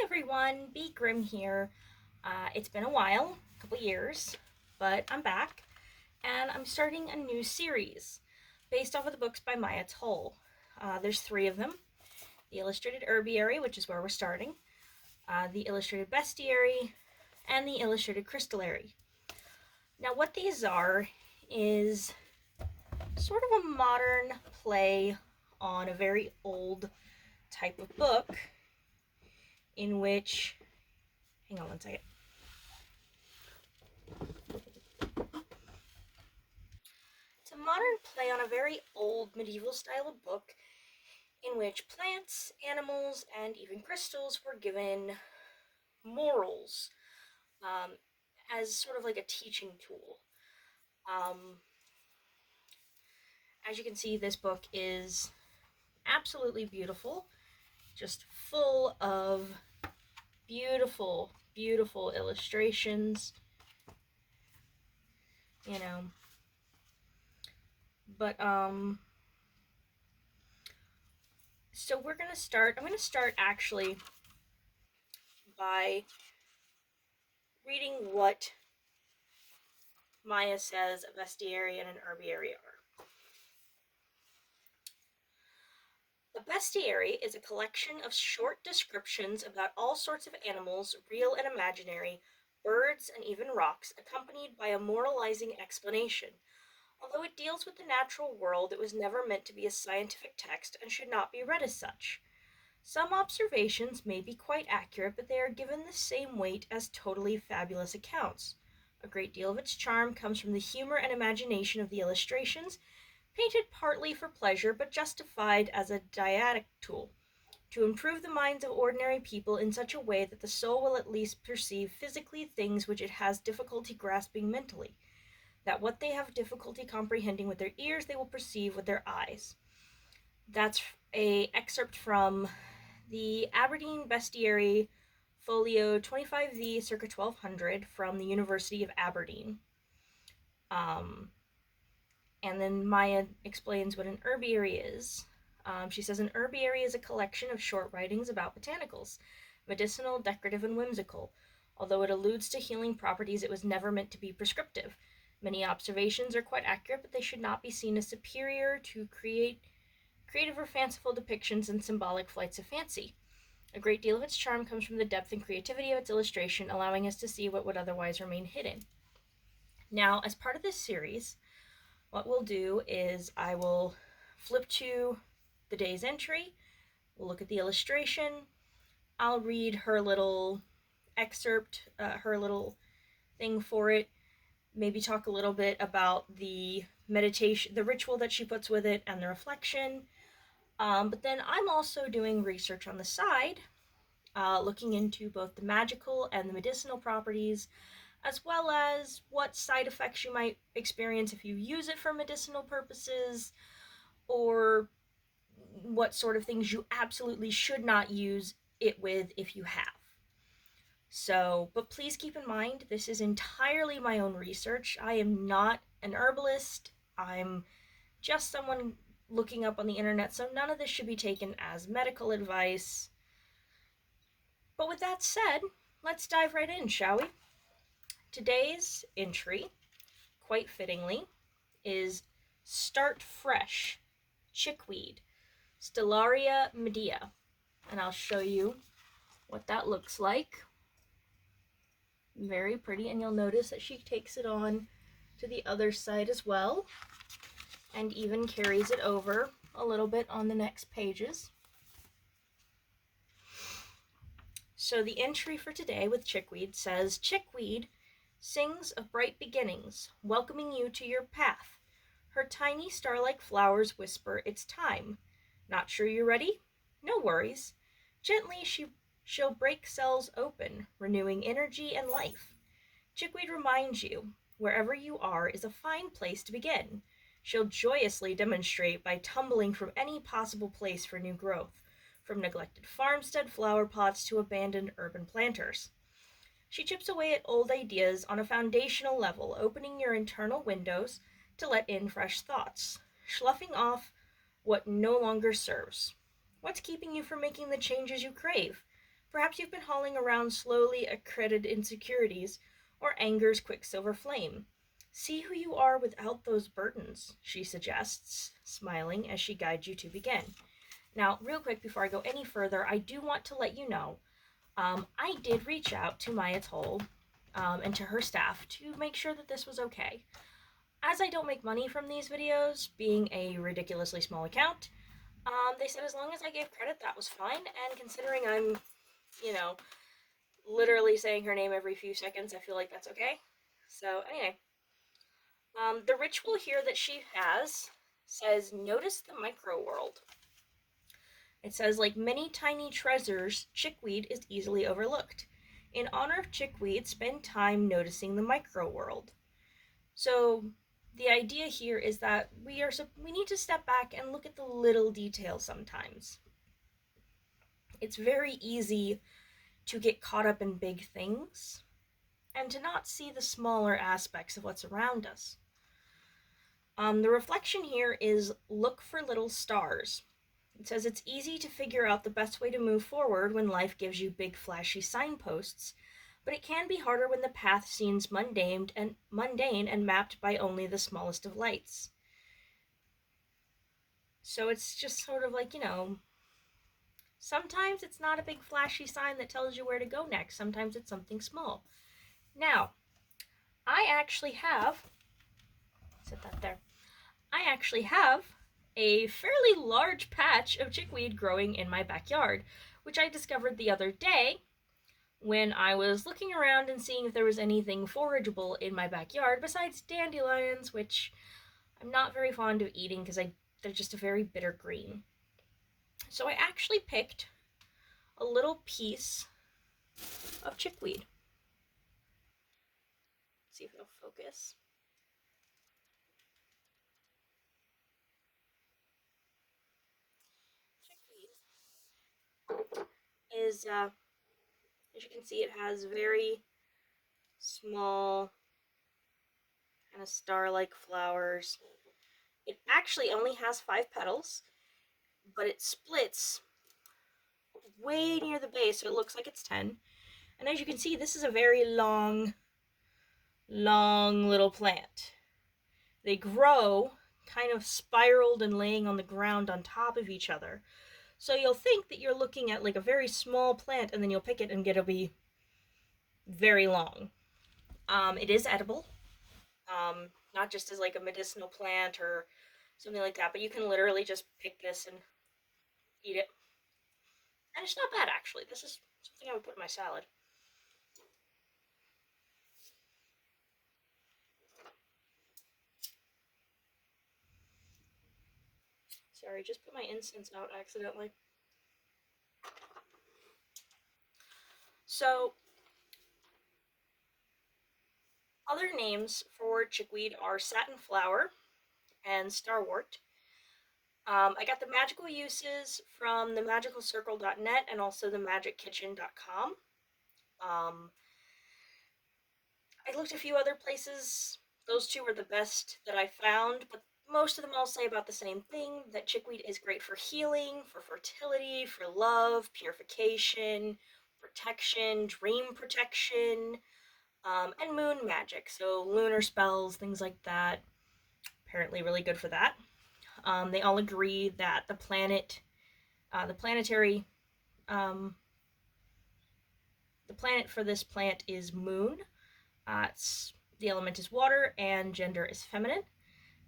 everyone, Be Grim here. It's been a while, a couple years, but I'm back, and I'm starting a new series based off of the books by Maia. There's three of them: the Illustrated Herbiary, which is where we're starting, the Illustrated Bestiary, and the Illustrated Crystallary. Now, what these are is sort of a modern play on a very old type of book in which, hang on one second. It's a modern play on a very old medieval style of book in which plants, animals, and even crystals were given morals um, as sort of like a teaching tool. Um, as you can see, this book is absolutely beautiful, just full of beautiful, beautiful illustrations, you know. But so we're gonna start. I'm gonna start actually by reading what Maia says a bestiary and an herbiary are. A bestiary is a collection of short descriptions about all sorts of animals, real and imaginary, birds, and even rocks, accompanied by a moralizing explanation. Although it deals with the natural world, it was never meant to be a scientific text and should not be read as such. Some observations may be quite accurate, but they are given the same weight as totally fabulous accounts. A great deal of its charm comes from the humor and imagination of the illustrations, painted partly for pleasure but justified as a didactic tool, to improve the minds of ordinary people in such a way that the soul will at least perceive physically things which it has difficulty grasping mentally, that what they have difficulty comprehending with their ears they will perceive with their eyes. That's a excerpt from the Aberdeen Bestiary, folio 25V, circa 1200, from the University of Aberdeen. And then Maia explains what an herbiary is. She says an herbiary is a collection of short writings about botanicals, medicinal, decorative, and whimsical. Although it alludes to healing properties, it was never meant to be prescriptive. Many observations are quite accurate, but they should not be seen as superior to creative or fanciful depictions and symbolic flights of fancy. A great deal of its charm comes from the depth and creativity of its illustration, allowing us to see what would otherwise remain hidden. Now, as part of this series, what we'll do is I will flip to the day's entry, we'll look at the illustration, I'll read her little excerpt, her little thing for it, maybe talk a little bit about the meditation, the ritual that she puts with it, and the reflection. But then I'm also doing research on the side, looking into both the magical and the medicinal properties, as well as what side effects you might experience if you use it for medicinal purposes, or what sort of things you absolutely should not use it with if you have. So, but please keep in mind, this is entirely my own research. I am not an herbalist. I'm just someone looking up on the internet, so none of this should be taken as medical advice. But with that said, let's dive right in, shall we? Today's entry, quite fittingly, is Start Fresh, Chickweed, Stellaria Medea. And I'll show you what that looks like. Very pretty, and you'll notice that she takes it on to the other side as well, and even carries it over a little bit on the next pages. So the entry for today with Chickweed says, Chickweed sings of bright beginnings, welcoming you to your path. Her tiny star-like flowers whisper, it's time. Not sure you're ready? No worries. Gently she'll break cells open, renewing energy and life. Chickweed reminds you, wherever you are is a fine place to begin. She'll joyously demonstrate by tumbling from any possible place for new growth, from neglected farmstead flower pots to abandoned urban planters. She chips away at old ideas on a foundational level, opening your internal windows to let in fresh thoughts, sloughing off what no longer serves. What's keeping you from making the changes you crave? Perhaps you've been hauling around slowly accredited insecurities or anger's quicksilver flame. See who you are without those burdens, she suggests, smiling as she guides you to begin. Now, real quick before I go any further, I do want to let you know I did reach out to Maia Toll and to her staff to make sure that this was okay. As I don't make money from these videos, being a ridiculously small account, they said as long as I gave credit, that was fine. And considering I'm, you know, literally saying her name every few seconds, I feel like that's okay. So anyway, the ritual here that she has says, notice the micro world. It says, like many tiny treasures, chickweed is easily overlooked. In honor of chickweed, spend time noticing the micro world. So the idea here is that we need to step back and look at the little details sometimes. It's very easy to get caught up in big things and to not see the smaller aspects of what's around us. The reflection here is look for little stars. It says it's easy to figure out the best way to move forward when life gives you big flashy signposts, but it can be harder when the path seems mundane and mapped by only the smallest of lights. So it's just sort of like, sometimes it's not a big flashy sign that tells you where to go next. Sometimes it's something small. Now, I actually have a fairly large patch of chickweed growing in my backyard, which I discovered the other day when I was looking around and seeing if there was anything forageable in my backyard besides dandelions, which I'm not very fond of eating because they're just a very bitter green. So I actually picked a little piece of chickweed. Let's see if it'll focus. Chickweed is, as you can see, it has very small, kind of star-like flowers. It actually only has 5 petals, but it splits way near the base, so it looks like it's 10. And as you can see, this is a very long little plant. They grow kind of spiraled and laying on the ground on top of each other. So you'll think that you're looking at like a very small plant, and then you'll pick it and it'll be very long. It is edible, not just as like a medicinal plant or something like that, but you can literally just pick this and eat it. And it's not bad, actually. This is something I would put in my salad. Sorry, just put my incense out accidentally. So, other names for chickweed are satin flower and starwort. I got the magical uses from themagicalcircle.net and also themagickitchen.com. I looked a few other places. Those two were the best that I found, but most of them all say about the same thing, that chickweed is great for healing, for fertility, for love, purification, protection, dream protection, and moon magic. So lunar spells, things like that. Apparently really good for that. They all agree that the planet for this plant is moon. The element is water and gender is feminine.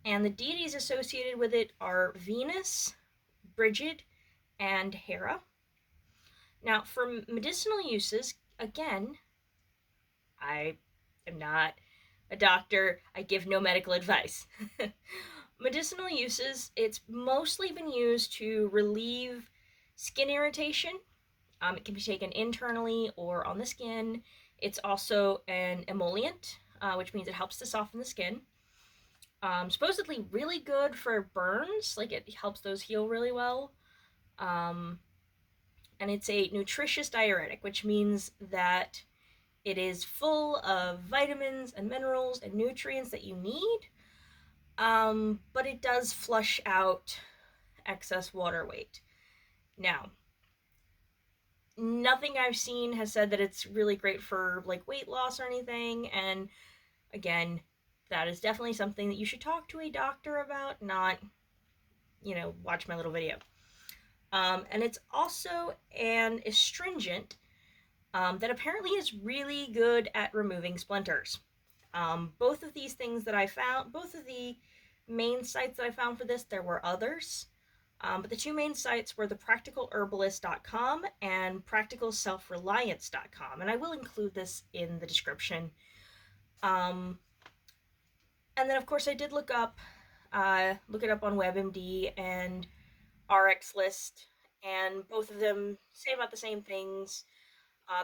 And the deities associated with it are Venus, Brigid, and Hera. Now, for medicinal uses, again, I am not a doctor. I give no medical advice. Medicinal uses, it's mostly been used to relieve skin irritation. It can be taken internally or on the skin. It's also an emollient, which means it helps to soften the skin. Supposedly really good for burns, like it helps those heal really well. And it's a nutritious diuretic, which means that it is full of vitamins and minerals and nutrients that you need, but it does flush out excess water weight. Now, Nothing I've seen has said that it's really great for like weight loss or anything. And again, that is definitely something that you should talk to a doctor about, not, watch my little video. And it's also an astringent that apparently is really good at removing splinters. Both of these things that I found, both of the main sites that I found for this, there were others. But the two main sites were the practicalherbalist.com and practicalselfreliance.com. And I will include this in the description. Um, and then, of course, I did look it up on WebMD and RX List, and both of them say about the same things.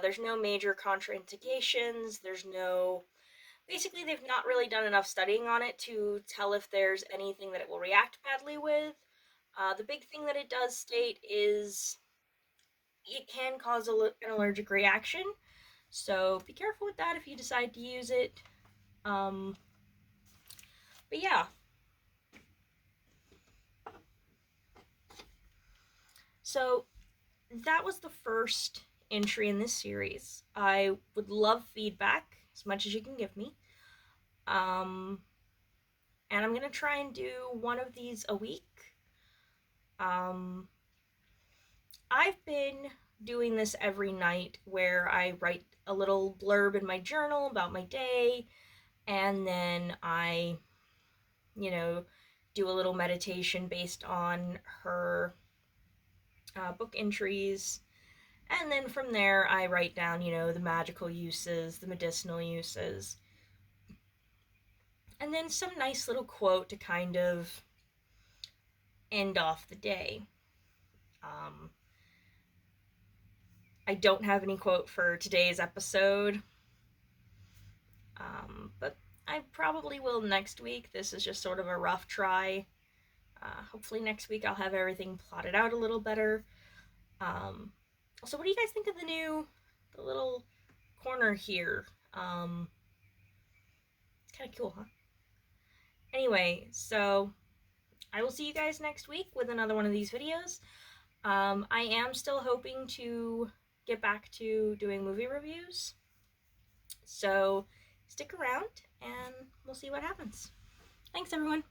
There's no major contraindications. Basically, they've not really done enough studying on it to tell if there's anything that it will react badly with. The big thing that it does state is it can cause an allergic reaction, so be careful with that if you decide to use it. Um, but yeah, so that was the first entry in this series. I would love feedback as much as you can give me. Um, and I'm gonna try and do one of these a week. Um, I've been doing this every night where I write a little blurb in my journal about my day, and then I, you know, do a little meditation based on her book entries. And then from there, I write down, the magical uses, the medicinal uses, and then some nice little quote to kind of end off the day. Um, I don't have any quote for today's episode, but I probably will next week. This is just sort of a rough try. Hopefully next week I'll have everything plotted out a little better. So what do you guys think of the little corner here? It's kind of cool, huh? Anyway, so I will see you guys next week with another one of these videos. I am still hoping to get back to doing movie reviews. So stick around and we'll see what happens. Thanks, everyone.